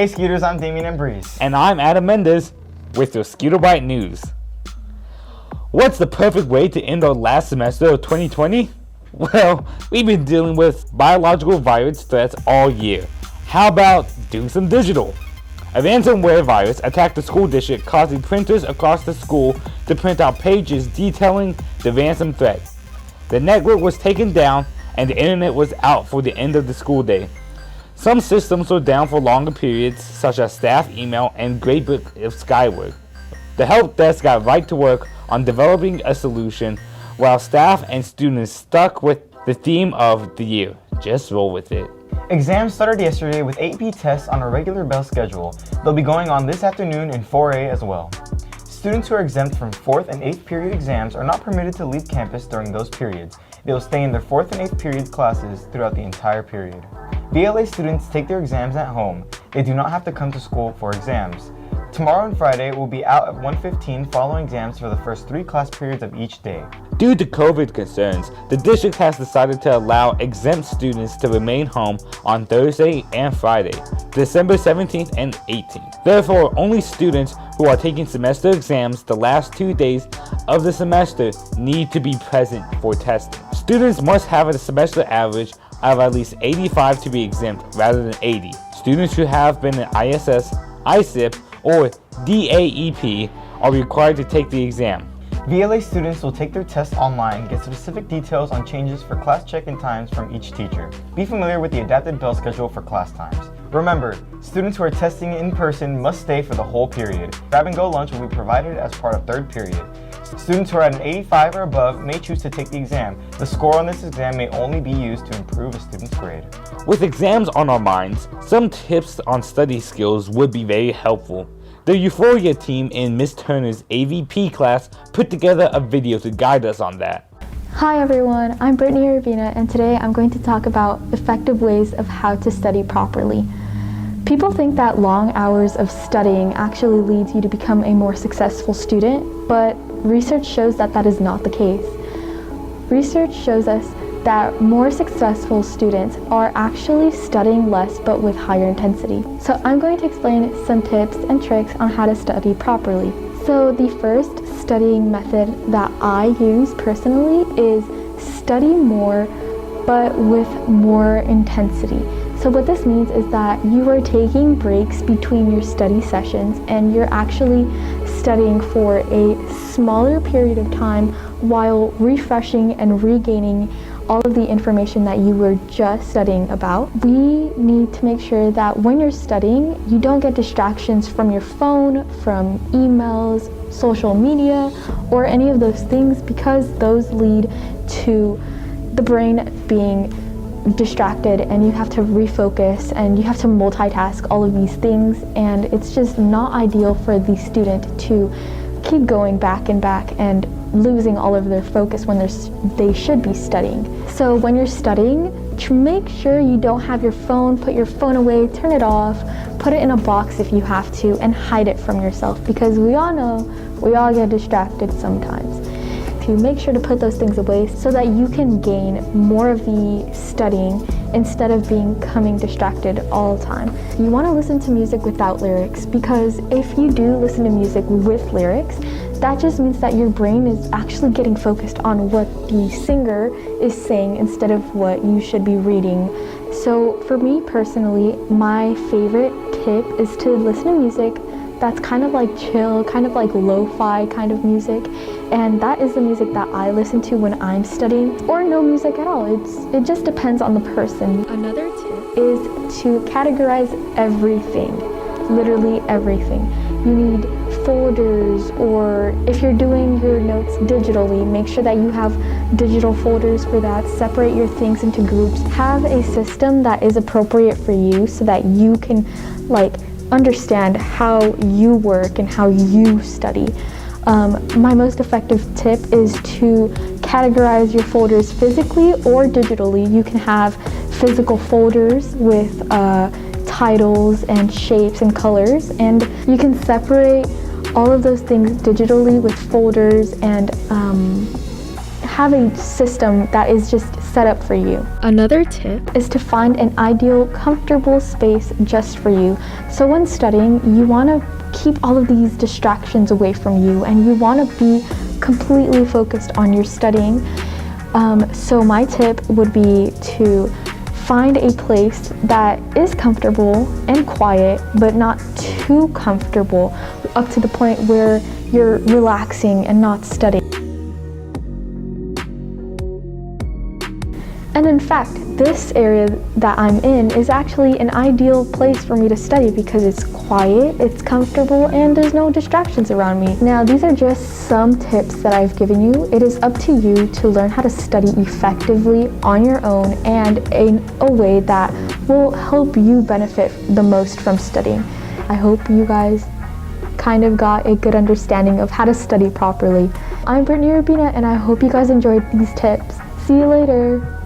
Hey Skeeters, I'm Damian and Breeze. And I'm Adam Mendez with your Skeeto-Byte news. What's the perfect way to end our last semester of 2020? Well, we've been dealing with biological virus threats all year. How about doing some digital? A ransomware virus attacked the school district, causing printers across the school to print out pages detailing the ransom threat. The network was taken down and the internet was out for the end of the school day. Some systems were down for longer periods, such as staff email and Gradebook of Skyward. The help desk got right to work on developing a solution, while staff and students stuck with the theme of the year. Just roll with it. Exams started yesterday with 8B tests on a regular bell schedule. They'll be going on this afternoon in 4A as well. Students who are exempt from 4th and 8th period exams are not permitted to leave campus during those periods. They will stay in their 4th and 8th period classes throughout the entire period. VLA students take their exams at home. They do not have to come to school for exams. Tomorrow and Friday will be out at 1:15 following exams for the first 3 class periods of each day. Due to COVID concerns, the district has decided to allow exempt students to remain home on Thursday and Friday, December 17th and 18th. Therefore, only students who are taking semester exams the last 2 days of the semester need to be present for testing. Students must have a semester average of at least 85 to be exempt rather than 80. Students who have been in ISS, ISIP, or DAEP are required to take the exam. VLA students will take their tests online, get specific details on changes for class check-in times from each teacher. Be familiar with the adapted bell schedule for class times. Remember, students who are testing in person must stay for the whole period. Grab-and-go lunch will be provided as part of 3rd period. Students who are at an 85 or above may choose to take the exam. The score on this exam may only be used to improve a student's grade. With exams on our minds, some tips on study skills would be very helpful. The Euphoria team in Miss Turner's AVP class put together a video to guide us on that. Hi everyone, I'm Brittany Urbina, and today I'm going to talk about effective ways of how to study properly. People think that long hours of studying actually leads you to become a more successful student, but research shows that that is not the case. Research shows us that more successful students are actually studying less but with higher intensity. So I'm going to explain some tips and tricks on how to study properly. So the first studying method that I use personally is study more but with more intensity. So what this means is that you are taking breaks between your study sessions and you're actually studying for a smaller period of time while refreshing and regaining all of the information that you were just studying about. We need to make sure that when you're studying, you don't get distractions from your phone, from emails, social media, or any of those things, because those lead to the brain being distracted and you have to refocus and you have to multitask all of these things, and it's just not ideal for the student to keep going back and losing all of their focus when they should be studying. So when you're studying, make sure you don't have your phone, put your phone away, turn it off, put it in a box if you have to, and hide it from yourself, because we all know we all get distracted sometimes. To make sure to put those things away so that you can gain more of the studying instead of becoming distracted all the time. You want to listen to music without lyrics, because if you do listen to music with lyrics, that just means that your brain is actually getting focused on what the singer is saying instead of what you should be reading. So for me personally, my favorite tip is to listen to music that's kind of like chill, kind of like lo-fi kind of music, and that is the music that I listen to when I'm studying, or no music at all. It just depends on the person. Another tip is to categorize everything, literally everything. You need folders, or if you're doing your notes digitally, make sure that you have digital folders for that. Separate your things into groups. Have a system that is appropriate for you so that you can understand how you work and how you study. My most effective tip is to categorize your folders physically or digitally. You can have physical folders with titles and shapes and colors, and you can separate all of those things digitally with folders and have a system that is just set up for you. Another tip is to find an ideal, comfortable space just for you. So when studying, you want to keep all of these distractions away from you and you want to be completely focused on your studying. So my tip would be to find a place that is comfortable and quiet, but not too comfortable, up to the point where you're relaxing and not studying. And in fact, this area that I'm in is actually an ideal place for me to study because it's quiet, it's comfortable, and there's no distractions around me. Now, these are just some tips that I've given you. It is up to you to learn how to study effectively on your own and in a way that will help you benefit the most from studying. I hope you guys kind of got a good understanding of how to study properly. I'm Brittany Urbina, and I hope you guys enjoyed these tips. See you later.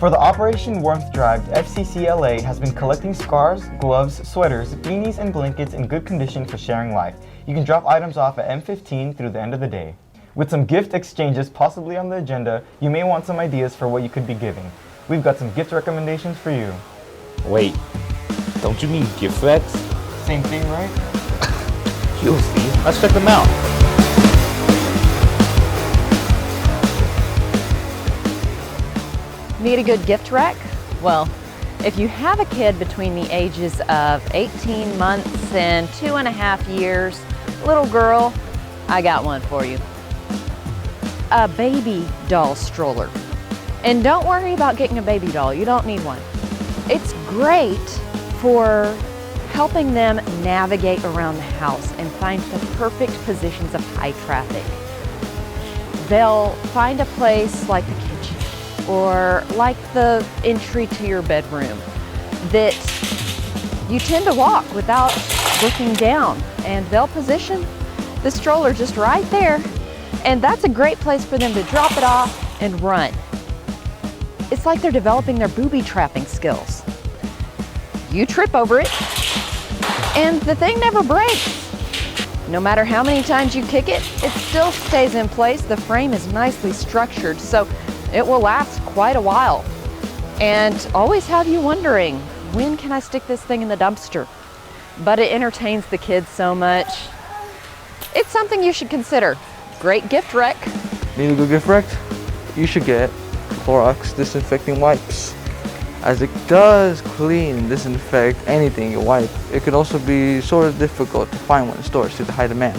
For the Operation Warmth Drive, FCCLA has been collecting scarves, gloves, sweaters, beanies, and blankets in good condition for sharing life. You can drop items off at M15 through the end of the day. With some gift exchanges possibly on the agenda, you may want some ideas for what you could be giving. We've got some gift recommendations for you. Wait, don't you mean gift wraps? Same thing, right? You'll see. Let's check them out. Need a good gift rack? Well, if you have a kid between the ages of 18 months and 2.5 years, little girl, I got one for you. A baby doll stroller. And don't worry about getting a baby doll, you don't need one. It's great for helping them navigate around the house and find the perfect positions of high traffic. They'll find a place like the kitchen or like the entry to your bedroom that you tend to walk without looking down, and they'll position the stroller just right there, and that's a great place for them to drop it off and run. It's like they're developing their booby trapping skills. You trip over it and the thing never breaks. No matter how many times you kick it, it still stays in place. The frame is nicely structured, so it will last quite a while and always have you wondering, when can I stick this thing in the dumpster? But it entertains the kids so much. It's something you should consider. Great gift wreck. Need a good gift wreck? You should get Clorox disinfecting wipes, as it does clean and disinfect anything you wipe. It can also be sort of difficult to find one in stores due to high demand.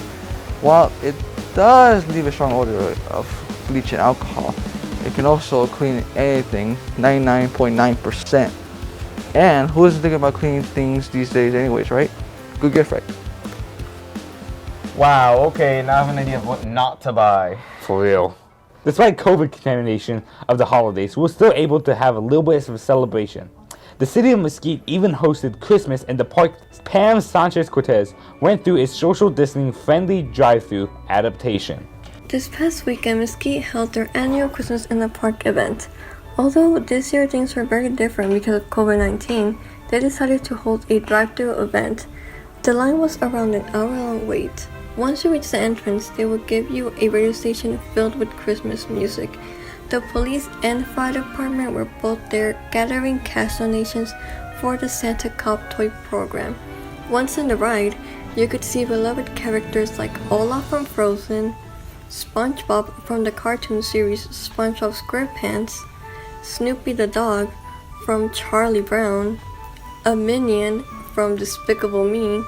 While it does leave a strong odor of bleach and alcohol, it can also clean anything 99.9%. And who isn't thinking about cleaning things these days anyways, right? Good gift, right? Wow, okay, now I have an idea of what not to buy. For real. Despite COVID contamination of the holidays, we were still able to have a little bit of a celebration. The city of Mesquite even hosted Christmas in the park. Pam Sanchez-Cortez went through a social distancing friendly drive-through adaptation. This past weekend, Mesquite held their annual Christmas in the Park event. Although this year things were very different because of COVID-19, they decided to hold a drive-through event. The line was around an hour-long wait. Once you reach the entrance, they will give you a radio station filled with Christmas music. The police and fire department were both there gathering cash donations for the Santa Cop toy program. Once in the ride, you could see beloved characters like Olaf from Frozen, SpongeBob from the cartoon series SpongeBob SquarePants, Snoopy the dog from Charlie Brown, a minion from Despicable Me,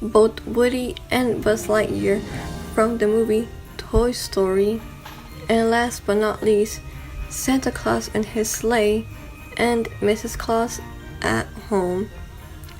both Woody and Buzz Lightyear from the movie Toy Story, and last but not least, Santa Claus and his sleigh and Mrs. Claus at home.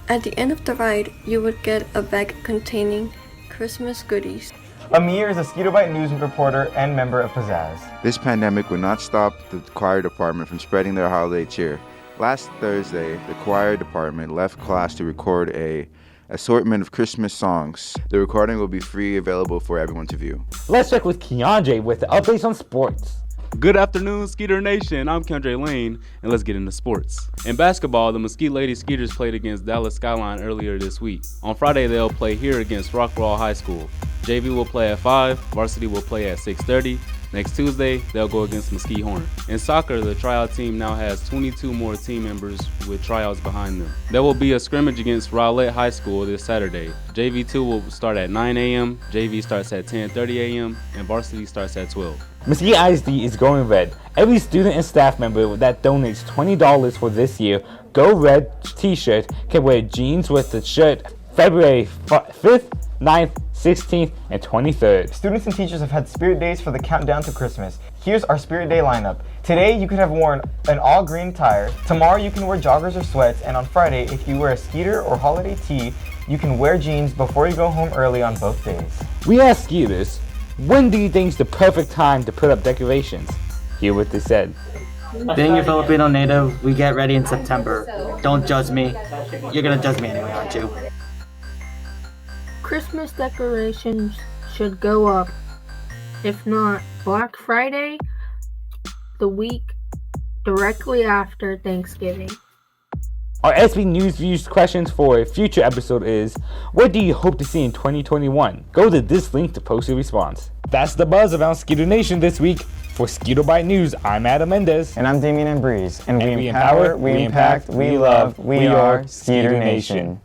At the end of the ride, you would get a bag containing Christmas goodies. Amir is a Skeetobyte news reporter and member of Pizzazz. This pandemic would not stop the choir department from spreading their holiday cheer. Last Thursday, the choir department left class to record a assortment of Christmas songs. The recording will be free, available for everyone to view. Let's check with Keondre with the updates on sports. Good afternoon, Skeeter Nation. I'm Keondre Lane, and let's get into sports. In basketball, the Mesquite Lady Skeeters played against Dallas Skyline earlier this week. On Friday, they'll play here against Rockwall High School. JV will play at 5, varsity will play at 6:30. Next Tuesday, they'll go against Mesquite Horn. In soccer, the tryout team now has 22 more team members with tryouts behind them. There will be a scrimmage against Rahilah High School this Saturday. JV2 will start at 9 a.m., JV starts at 10:30 a.m., and varsity starts at 12. Mesquite ISD is going red. Every student and staff member that donates $20 for this year Go Red t-shirt can wear jeans with the shirt February 5th, 9th, 16th, and 23rd. Students and teachers have had spirit days for the countdown to Christmas. Here's our spirit day lineup. Today you could have worn an all green attire. Tomorrow you can wear joggers or sweats, and on Friday if you wear a Skeeter or holiday tee, you can wear jeans before you go home early on both days. We asked Skeeters, when do you think is the perfect time to put up decorations? Hear what they said. Being a Filipino native, we get ready in September. Don't judge me. You're gonna judge me anyway, aren't you? Christmas decorations should go up. If not, Black Friday, the week directly after Thanksgiving. Our SB News Views questions for a future episode is, what do you hope to see in 2021? Go to this link to post your response. That's the buzz around Skeeto Nation this week. For Skeeto-Byte News, I'm Adam Mendez. And I'm Damian and Breeze. And we empower, we impact, we love, we are Skeeter Nation.